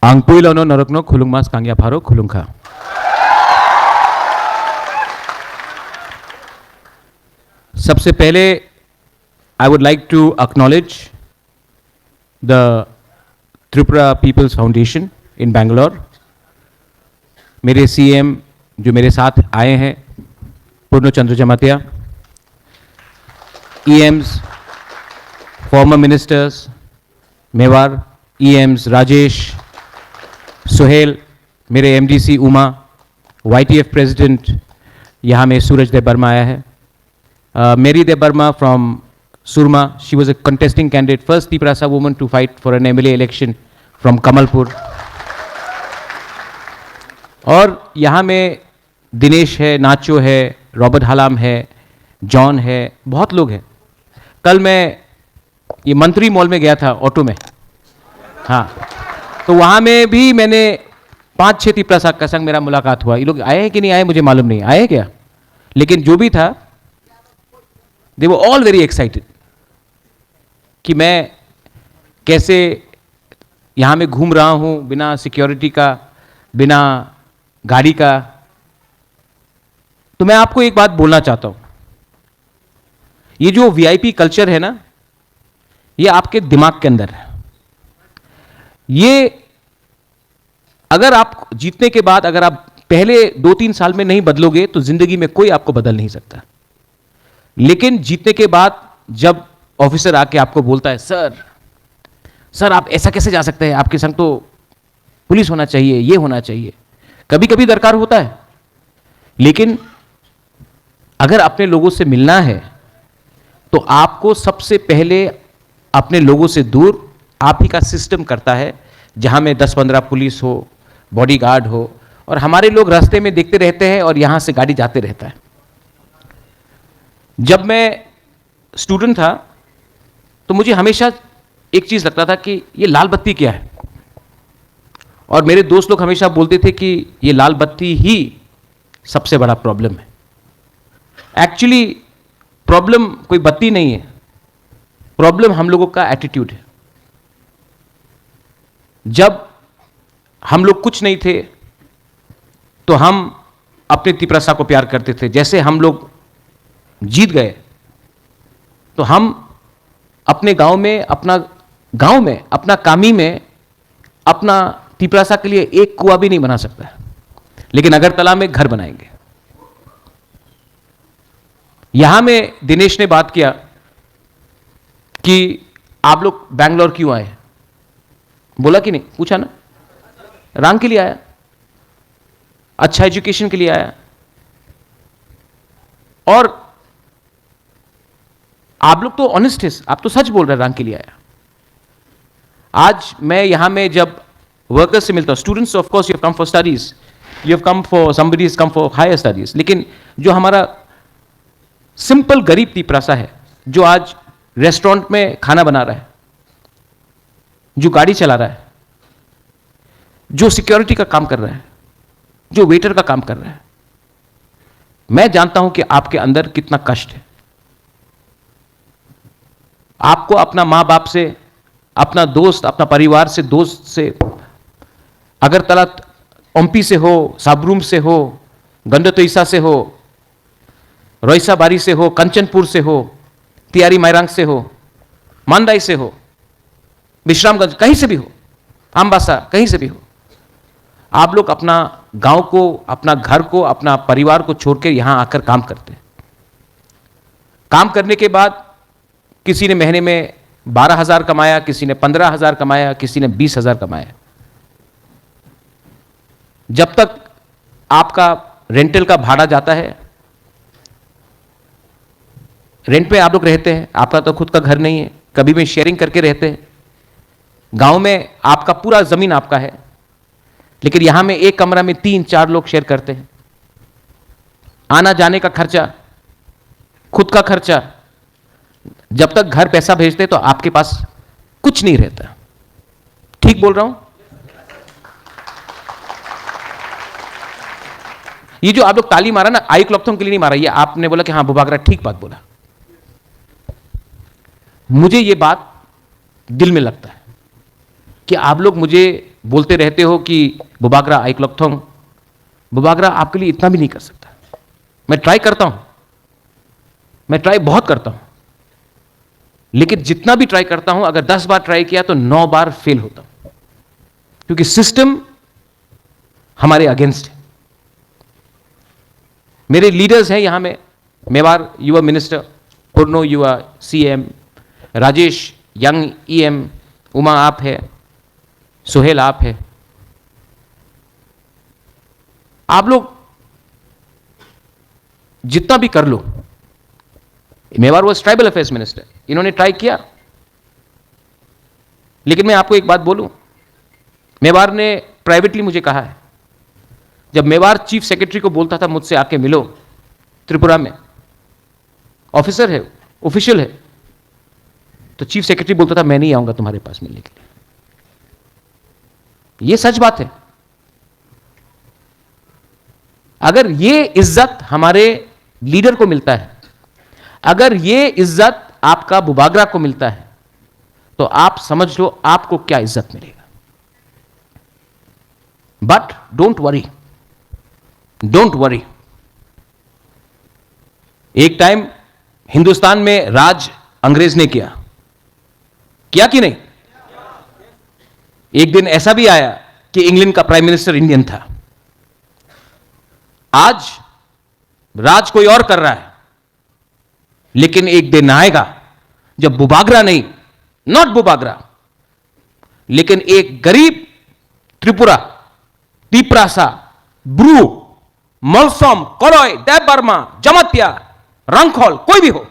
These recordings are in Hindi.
Angpuilono Norokno Khulungmas Kangya Pharo Khulungkha. सबसे पहले I would like to acknowledge the Tripura People's Foundation in Bangalore. मेरे CM जो मेरे साथ आए हैं, पूर्ण चंद्र Jamatia, EMs, former ministers, Mewar, EMs Rajesh, Suhail, मेरे MDC उमा, YTF प्रेसिडेंट, यहाँ में सूरज देव वर्मा आया है. Mary Dev Burma from Surma, she was a contesting candidate, first Tiprasa woman to fight for an MLA election from Kamalpur. और यहाँ में दिनेश है, नाचो है, रॉबर्ट हलाम है, जॉन है, बहुत लोग हैं. कल मैं ये मंत्री मॉल में गया था ऑटो में, हाँ, तो वहाँ में भी मैंने 5-6 तिप्रसा का संग मेरा मुलाकात हुआ. ये लोग आए हैं कि नहीं आए मुझे मालूम नहीं, आए क्या, लेकिन जो भी था they were all very excited कि मैं कैसे यहाँ में घूम रहा हूँ बिना सिक्योरिटी का, बिना गाड़ी का. तो मैं आपको एक बात बोलना चाहता हूँ, ये जो वीआईपी कल्चर है ना, ये आपके दिमाग के अंदर है. ये अगर आप जीतने के बाद अगर आप पहले 2-3 साल में नहीं बदलोगे तो जिंदगी में कोई आपको बदल नहीं सकता. लेकिन जीतने के बाद जब ऑफिसर आके आपको बोलता है, सर आप ऐसा कैसे जा सकते हैं, आपके संग तो पुलिस होना चाहिए, ये होना चाहिए, कभी कभी दरकार होता है. लेकिन अगर अपने लोगों से मिलना है तो आपको सबसे पहले अपने लोगों से दूर आप ही का सिस्टम करता है, जहां में 10-15 पुलिस हो, बॉडीगार्ड हो, और हमारे लोग रास्ते में देखते रहते हैं और यहां से गाड़ी जाते रहता है. जब मैं स्टूडेंट था तो मुझे हमेशा एक चीज लगता था कि ये लाल बत्ती क्या है, और मेरे दोस्त लोग हमेशा बोलते थे कि ये लाल बत्ती ही सबसे बड़ा प्रॉब्लम है. एक्चुअली प्रॉब्लम कोई बत्ती नहीं है, प्रॉब्लम हम लोगों का एटीट्यूड है. जब हम लोग कुछ नहीं थे तो हम अपने तिप्रसा को प्यार करते थे. जैसे हम लोग जीत गए तो हम अपने गांव में अपना कामी में अपना तिप्रसा के लिए एक कुआं भी नहीं बना सकता, लेकिन अगरतला में घर बनाएंगे. यहां में दिनेश ने बात किया कि आप लोग बैंगलोर क्यों आए, बोला कि नहीं, पूछा ना, रंग के लिए आया, अच्छा एजुकेशन के लिए आया. और आप लोग तो ऑनेस्ट है, आप तो सच बोल रहे हैं, रंग के लिए आया. आज मैं यहां में जब वर्कर्स से मिलता हूं, students of course you have come for studies, you have come for, somebody is come for higher studies, लेकिन जो हमारा सिंपल गरीब तिप्रसा है, जो आज रेस्टोरेंट में खाना बना रहा है, जो गाड़ी चला रहा है, जो सिक्योरिटी का काम कर रहा है, जो वेटर का काम कर रहा है, मैं जानता हूं कि आपके अंदर कितना कष्ट है. आपको अपना मां बाप से, अपना दोस्त, अपना परिवार से, दोस्त से, अगरतला ओम्पी से हो, साबरूम से हो, गंडतोइसा से हो, रोइसा बारी से हो, कंचनपुर से हो, तियारी मैरांग से हो, मांडाई से हो, विश्रामगंज, कहीं से भी हो, आमबासा, कहीं से भी हो, आप लोग अपना गांव को, अपना घर को, अपना परिवार को छोड़ के यहां आकर काम करते हैं. काम करने के बाद किसी ने महीने में 12,000 कमाया, किसी ने 15,000 कमाया, किसी ने 20,000 कमाया. जब तक आपका रेंटल का भाड़ा जाता है, रेंट पे आप लोग रहते हैं, आपका तो खुद का घर नहीं है, कभी भी शेयरिंग करके रहते हैं. गांव में आपका पूरा जमीन आपका है, लेकिन यहां में एक कमरा में 3-4 लोग शेयर करते हैं. आना जाने का खर्चा, खुद का खर्चा, जब तक घर पैसा भेजते तो आपके पास कुछ नहीं रहता. ठीक बोल रहा हूं? ये जो आप लोग ताली मारा ना, आई क्लॉक्थों के लिए नहीं मारा, ये आपने बोला कि हां बुबागरा ठीक बात बोला. मुझे ये बात दिल में लगता है. कि आप लोग मुझे बोलते रहते हो कि बुबागरा आई क्लॉकथोंग, बुबागरा आपके लिए इतना भी नहीं कर सकता। मैं ट्राई करता हूं, मैं ट्राई बहुत करता हूं, लेकिन जितना भी ट्राई करता हूं, अगर 10 बार ट्राई किया तो 9 बार फेल होता हूं, क्योंकि सिस्टम हमारे अगेंस्ट है। मेरे लीडर्स हैं यहां में, मेवाड़ युवा मिनिस्टर, पुरनो युवा CM, Rajesh young EM, Uma आप है, सुहेल आप है। आप लोग जितना भी कर लो, Mevar was tribal affairs minister, इन्होंने ट्राई किया, लेकिन मैं आपको एक बात बोलूं, मेवाड़ ने प्राइवेटली मुझे कहा है, जब मेवाड़ चीफ सेक्रेटरी को बोलता था मुझसे आके मिलो त्रिपुरा में, ऑफिसर है, ऑफिशियल है, तो चीफ सेक्रेटरी बोलता था मैं नहीं आऊंगा तुम्हारे पास मिलने के लिए। यह सच बात है। अगर ये इज्जत हमारे लीडर को मिलता है, अगर ये इज्जत आपका बुबागरा को मिलता है, तो आप समझ लो आपको क्या इज्जत मिलेगा। But don't worry, don't worry. एक टाइम हिंदुस्तान में राज अंग्रेज ने किया कि नहीं? एक दिन ऐसा भी आया कि इंग्लैंड का प्राइम मिनिस्टर इंडियन था। आज राज कोई और कर रहा है, लेकिन एक दिन आएगा जब बुबागरा नहीं, नॉट बुबागरा, लेकिन एक गरीब त्रिपुरा, तिप्रासा, ब्रू, मलसोम, कोलोय, देव बर्मा, जमत्या, रंगखोल, कोई भी हो,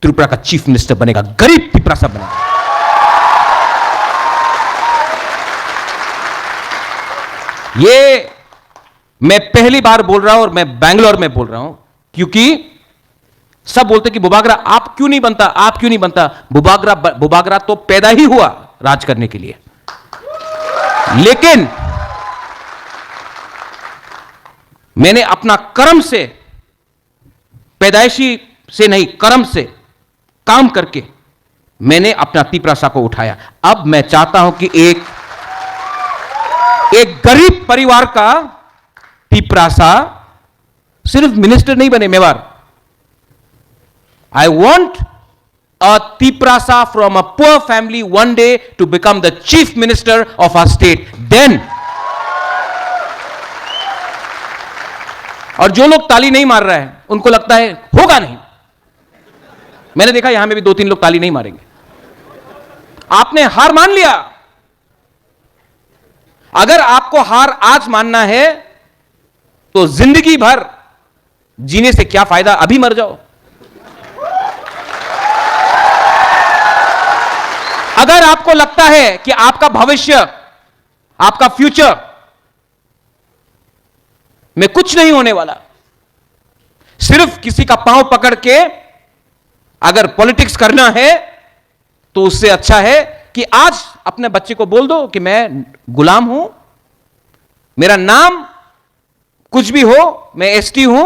त्रिपुरा का चीफ मिनिस्टर बनेगा, गरीब तिप्रासा बनेगा। ये मैं पहली बार बोल रहा हूं और मैं बैंगलोर में बोल रहा हूं, क्योंकि सब बोलते कि बुबागरा आप क्यों नहीं बनता, आप क्यों नहीं बनता। बुबागरा तो पैदा ही हुआ राज करने के लिए, लेकिन मैंने अपना कर्म से, पैदाइशी से नहीं, कर्म से काम करके मैंने अपना तिप्रासा को उठाया। अब मैं चाहता हूं कि एक गरीब परिवार का तिप्रासा सिर्फ मिनिस्टर नहीं बने Mewar. I want a Tiprasa from a poor family one day to become the chief minister of our state. Then, और जो लोग ताली नहीं मार रहे हैं, उनको लगता है होगा नहीं। मैंने देखा यहां में भी 2-3 लोग ताली नहीं मारेंगे। आपने हार मान लिया। अगर आपको हार आज मानना है, तो जिंदगी भर जीने से क्या फायदा, अभी मर जाओ। अगर आपको लगता है कि आपका भविष्य, आपका फ्यूचर में कुछ नहीं होने वाला, सिर्फ किसी का पांव पकड़ के अगर पॉलिटिक्स करना है, तो उससे अच्छा है कि आज अपने बच्चे को बोल दो कि मैं गुलाम हूं, मेरा नाम कुछ भी हो, मैं एसटी हूं,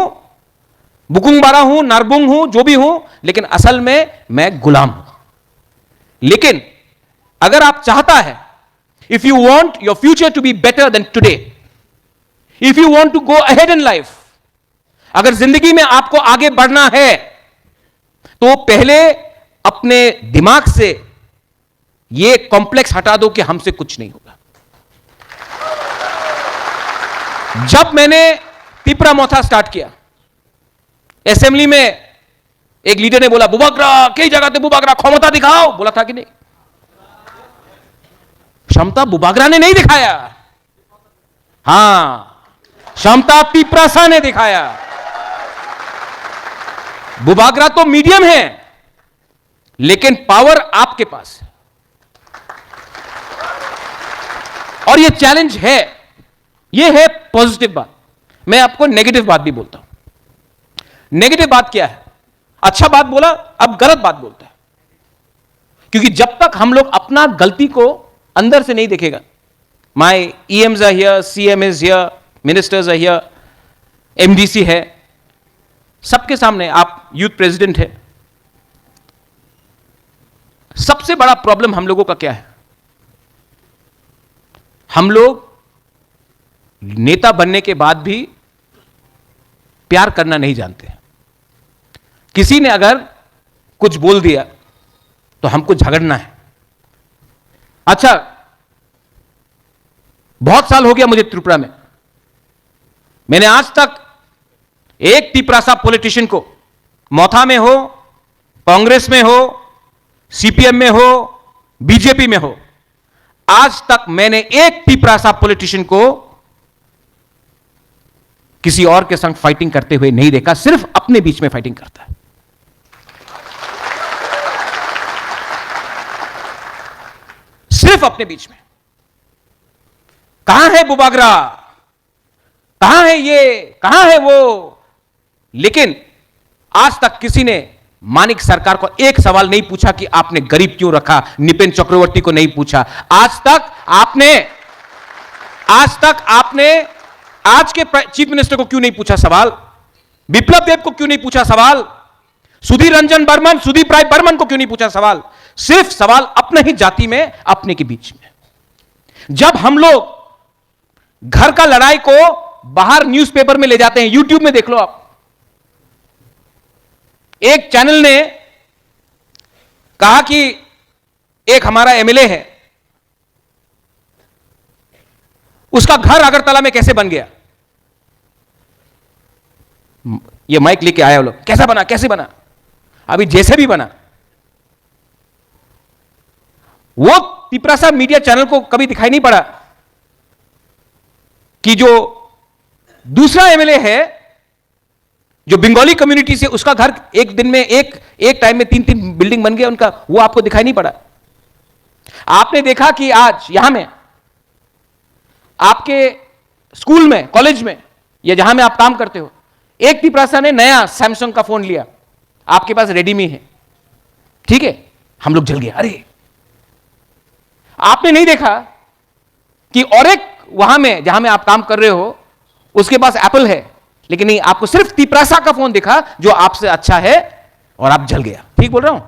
बुकुंगबारा हूं, नारबुंग हूं, जो भी हूं, लेकिन असल में मैं गुलाम हूं। लेकिन अगर आप चाहता है, if you want your future to be better than today, if you want to go ahead in life, अगर जिंदगी में आपको आगे बढ़ना है, तो पहले अपने दिमाग से यह कॉम्प्लेक्स हटा दो कि हमसे कुछ नहीं होगा। जब मैंने तिप्रा मोथा स्टार्ट किया, असेंबली में एक लीडर ने बोला बुबागरा कई जगह पे बुबागरा क्षमता दिखाओ, बोला था कि नहीं? क्षमता बुबागरा ने नहीं दिखाया, हां क्षमता तिप्रासा ने दिखाया। बुबागरा तो मीडियम है, लेकिन पावर आपके पास है। और यह चैलेंज है, यह है पॉजिटिव बात। मैं आपको नेगेटिव बात भी बोलता हूं। नेगेटिव बात क्या है? अच्छा बात बोला, अब गलत बात बोलता है। क्योंकि जब तक हम लोग अपना गलती को अंदर से नहीं देखेगा, my EMs are here, CM is here, ministers are here, MDC है, सबके सामने आप यूथ प्रेसिडेंट है। सबसे बड़ा प्रॉब्लम हम लोगों का क्या है? हम लोग नेता बनने के बाद भी प्यार करना नहीं जानते। किसी ने अगर कुछ बोल दिया तो हमको झगड़ना है। अच्छा, बहुत साल हो गया मुझे त्रिपुरा में, मैंने आज तक एक तिपरासा पॉलिटिशियन को, मौथा में हो, कांग्रेस में हो, सीपीएम में हो, बीजेपी में हो, आज तक मैंने एक तिपरासा पॉलिटिशियन को किसी और के संग फाइटिंग करते हुए नहीं देखा। सिर्फ अपने बीच में फाइटिंग करता है। सिर्फ अपने बीच में। कहां है बुबागरा, कहां है ये, कहां है वो। लेकिन आज तक किसी ने मानिक सरकार को एक सवाल नहीं पूछा कि आपने गरीब क्यों रखा। नितिन चक्रवर्ती को नहीं पूछा। आज तक आपने आज के चीफ मिनिस्टर को क्यों नहीं पूछा सवाल। बिप्लब देब को क्यों नहीं पूछा सवाल। सुधीर रंजन बर्मन, सुदीप राय बर्मन को क्यों नहीं पूछा सवाल। सिर्फ सवाल अपने ही जाति में, अपने के बीच में। जब हम लोग घर का लड़ाई को बाहर न्यूज़पेपर में ले जाते हैं, यूट्यूब में देख लो आप, एक चैनल ने कहा कि एक हमारा एमएलए है, उसका घर अगरतला में कैसे बन गया। ये माइक लेके आया वो लोग, कैसा बना, कैसे बना। अभी जैसे भी बना, वो तिपरासा मीडिया चैनल को कभी दिखाई नहीं पड़ा कि जो दूसरा एमएलए है, जो बंगाली कम्युनिटी से, उसका घर एक दिन में एक टाइम में 3-3 बिल्डिंग बन गया उनका, वो आपको दिखाई नहीं पड़ा। आपने देखा कि आज यहां में आपके स्कूल में, कॉलेज में, या जहां में आप काम करते हो, एक तिपरासा ने नया सैमसंग का फोन लिया, आपके पास रेडमी है, ठीक है, हम लोग जल गए। अरे आपने नहीं देखा कि और एक वहां में जहां में आप काम कर रहे हो, उसके पास एप्पल है, लेकिन नहीं, आपको सिर्फ तिपरासा का फोन दिखा जो आपसे अच्छा है, और आप जल गया। ठीक बोल रहा हूं।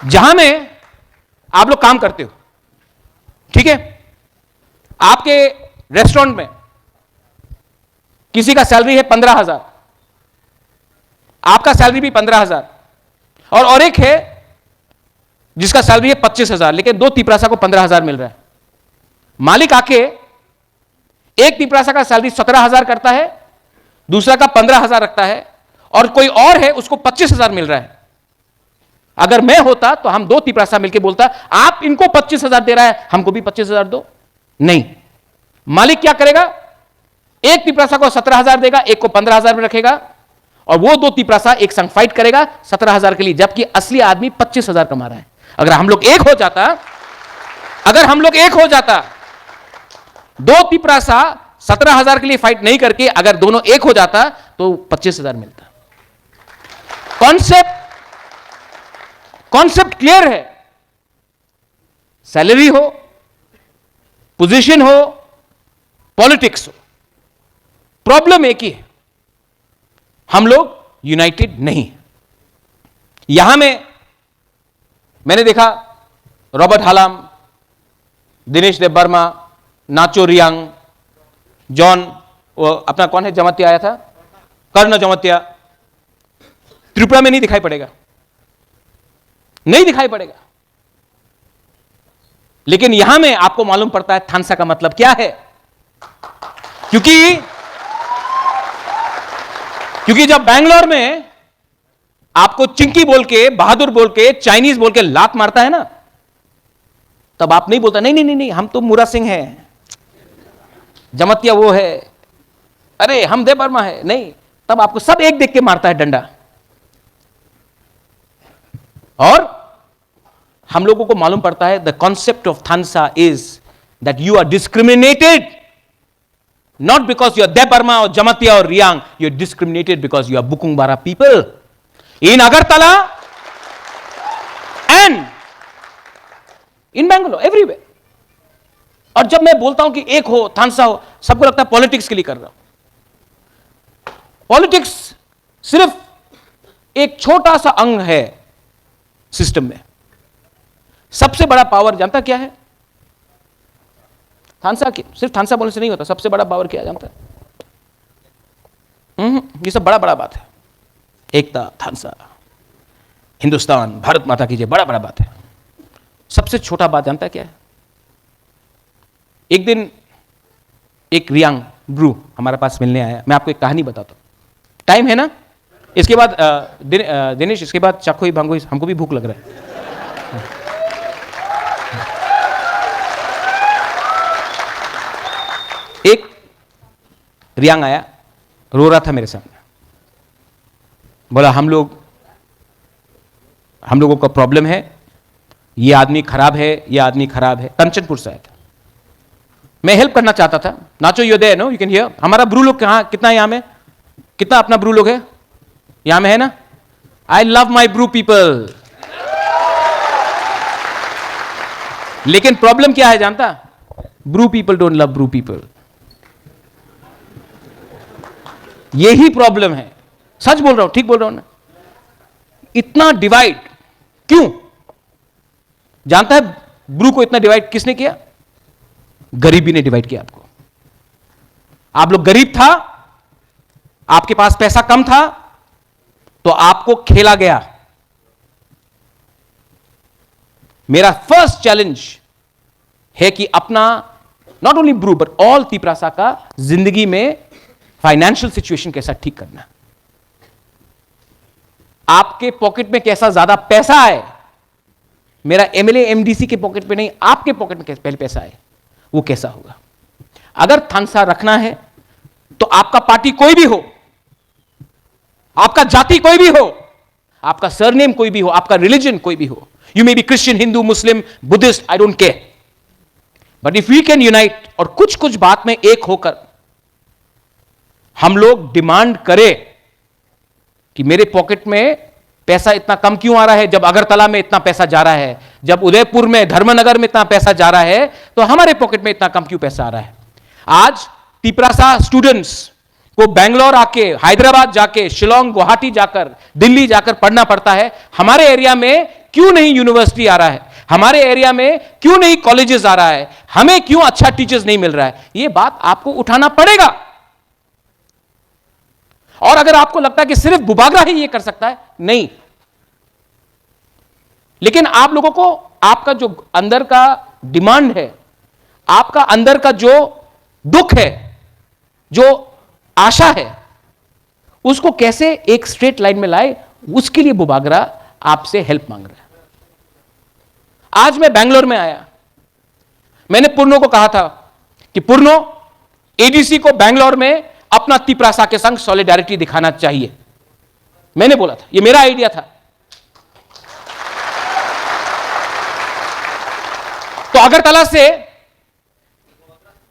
जहां में आप लोग काम करते हो, ठीक है, आपके रेस्टोरेंट में किसी का सैलरी है 15,000, आपका सैलरी भी 15,000, और एक है जिसका सैलरी है 25,000, लेकिन दो तिपरासा को 15,000 मिल रहा है। मालिक आके एक तिपरासा का सैलरी 17,000 करता है, दूसरा का 15,000 रखता है, और कोई और है उसको 25,000 मिल रहा है। अगर मैं होता तो हम दो तिपरासा मिलकर बोलता, आप इनको 25,000 दे रहा है, हमको भी 25,000 दो। नहीं, मालिक क्या करेगा, एक तिपरासा को 17,000 देगा, एक को 15,000 में रखेगा, और वो दो तिपरासा एक संग फाइट करेगा 17,000 के लिए, जबकि असली आदमी 25,000 कमा रहा है। अगर हम लोग एक हो जाता, दो तिपरासा 17,000 के लिए फाइट नहीं करके अगर दोनों एक हो जाता तो 25,000 मिलता। कॉन्सेप्ट क्लियर है। सैलरी हो, पोजीशन हो, पॉलिटिक्स हो, प्रॉब्लम एक ही है, हम लोग यूनाइटेड नहीं। यहां में मैंने देखा रॉबर्ट हालाम, दिनेश देव वर्मा, नाचो रियांग, जॉन, अपना कौन है जमातिया आया था, कर्ण जमातिया, त्रिपुरा में नहीं दिखाई पड़ेगा, नहीं दिखाई पड़ेगा। लेकिन यहां में आपको मालूम पड़ता है थानसा का मतलब क्या है। क्योंकि जब बैंगलोर में आपको चिंकी बोल के, बहादुर बोल के, चाइनीज बोल के लात मारता है ना, तब आप नहीं बोलता नहीं नहीं नहीं नहीं, हम तो मुरा सिंह हैं, जमतिया वो है, अरे हम देव वर्मा है, नहीं, तब आपको सब एक देख के मारता है डंडा। और हम लोगों को मालूम पड़ता है the concept of Thansa is that you are discriminated not because you are Debbarma और जमतिया और Reang, you are discriminated because you are बुकुंगबारा people in Agartala and in Bangalore, everywhere. और जब मैं बोलता हूं कि एक हो, थानसा हो, सबको लगता है पॉलिटिक्स के लिए कर रहा हूं। पॉलिटिक्स सिर्फ एक छोटा सा अंग है सिस्टम में। सबसे बड़ा पावर जानता क्या है? थानसा की, सिर्फ थानसा बोलने से नहीं होता। सबसे बड़ा पावर क्या है जानता है? ये सब बड़ा बड़ा बात है। एकता, थानसा, हिंदुस्तान, भारत माता की जय, बड़ा बड़ा बात है। सबसे छोटा बात जानता है क्या है? एक दिन एक रियांग ब्रू हमारे पास मिलने आया। मैं आपको एक कहानी बताता हूं, टाइम है ना? इसके बाद दिनेश, इसके बाद चाकोई भांगोई, हमको भी भूख लग रहा है। एक रियांग आया, रो रहा था मेरे सामने, बोला हम लोगों का प्रॉब्लम है, ये आदमी खराब है, ये आदमी खराब है। कंचनपुर से आया था। मैं हेल्प करना चाहता था। नाचो you there, no you can hear. हमारा ब्रू लोग कहां, कितना यहां में, कितना अपना ब्रू लोग है यहां में, है ना? I love my Bru people. लेकिन प्रॉब्लम क्या है जानता? Bru people don't love Bru people. यही प्रॉब्लम है। सच बोल रहा हूं, ठीक बोल रहा हूं ना? इतना डिवाइड क्यों? जानता है ब्रू को इतना डिवाइड किसने किया? गरीबी ने डिवाइड किया आपको। आप लोग गरीब था, आपके पास पैसा कम था, तो आपको खेला गया। मेरा फर्स्ट चैलेंज है कि अपना not only Bru but all Tiprasa का जिंदगी में फाइनेंशियल सिचुएशन कैसा ठीक करना। आपके पॉकेट में कैसा ज्यादा पैसा आए, मेरा एमएलए एमडीसी के पॉकेट में नहीं, आपके पॉकेट में पहले पैसा आए, वो कैसा होगा? अगर थानसा रखना है तो आपका पार्टी कोई भी हो, आपका जाति कोई भी हो, आपका सरनेम कोई भी हो, आपका रिलीजन कोई भी हो, you may be Christian, Hindu, Muslim, Buddhist, I don't care, but if we can unite और कुछ कुछ बात में एक होकर हम लोग डिमांड करें कि मेरे पॉकेट में पैसा इतना कम क्यों आ रहा है, जब अगरतला में इतना पैसा जा रहा है, जब उदयपुर में, धर्मनगर में इतना पैसा जा रहा है, तो हमारे पॉकेट में इतना कम क्यों पैसा आ रहा है? आज तिपरासा स्टूडेंट्स को बेंगलोर आके, हैदराबाद जाके, शिलोंग, गुवाहाटी जाकर, दिल्ली जाकर पढ़ना पड़ता है। हमारे एरिया में क्यों नहीं यूनिवर्सिटी आ रहा है? हमारे एरिया में क्यों नहीं कॉलेजेस आ रहा है? हमें क्यों अच्छा टीचर्स नहीं मिल रहा है? यह बात आपको उठाना पड़ेगा। और अगर आपको लगता है कि सिर्फ बुबागरा ही ये कर सकता है, नहीं, लेकिन आप लोगों को आपका जो अंदर का डिमांड है, आपका अंदर का जो दुख है, जो आशा है, उसको कैसे एक स्ट्रेट लाइन में लाए, उसके लिए बुबागरा आपसे हेल्प मांग रहा है। आज मैं बेंगलोर में आया, मैंने पूर्णो को कहा था कि पूर्णो, एडीसी को बेंगलोर में अपना तिपरासा के संग सॉलिडारिटी दिखाना चाहिए। मैंने बोला था, यह मेरा आइडिया था। तो अगरतला से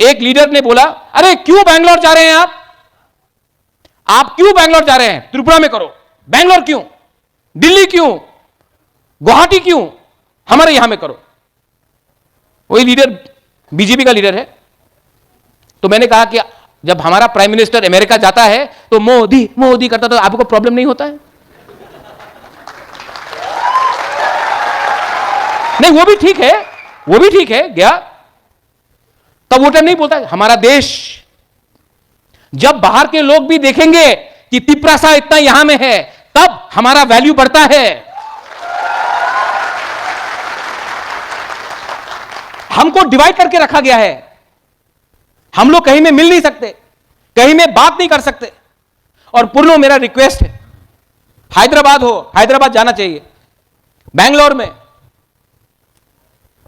एक लीडर ने बोला, अरे क्यों बेंगलोर जा रहे हैं आप क्यों बेंगलोर जा रहे हैं? त्रिपुरा में करो। बेंगलोर क्यों? दिल्ली क्यों? गुवाहाटी क्यों? हमारे यहां में करो। वही लीडर बीजेपी का लीडर है। तो मैंने कहा कि जब हमारा प्राइम मिनिस्टर अमेरिका जाता है तो मोदी मोदी करता, तो आपको प्रॉब्लम नहीं होता है? नहीं, वो भी ठीक है, वो भी ठीक है। गया तब वोटर नहीं बोलता। हमारा देश, जब बाहर के लोग भी देखेंगे कि तिपरासा इतना यहां में है, तब हमारा वैल्यू बढ़ता है। हमको डिवाइड करके रखा गया है। हम लोग कहीं में मिल नहीं सकते, कहीं में बात नहीं कर सकते। और पूर्णो, मेरा रिक्वेस्ट है, हैदराबाद हो, हैदराबाद जाना चाहिए। बेंगलोर में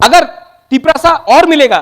अगर तिपरासा और मिलेगा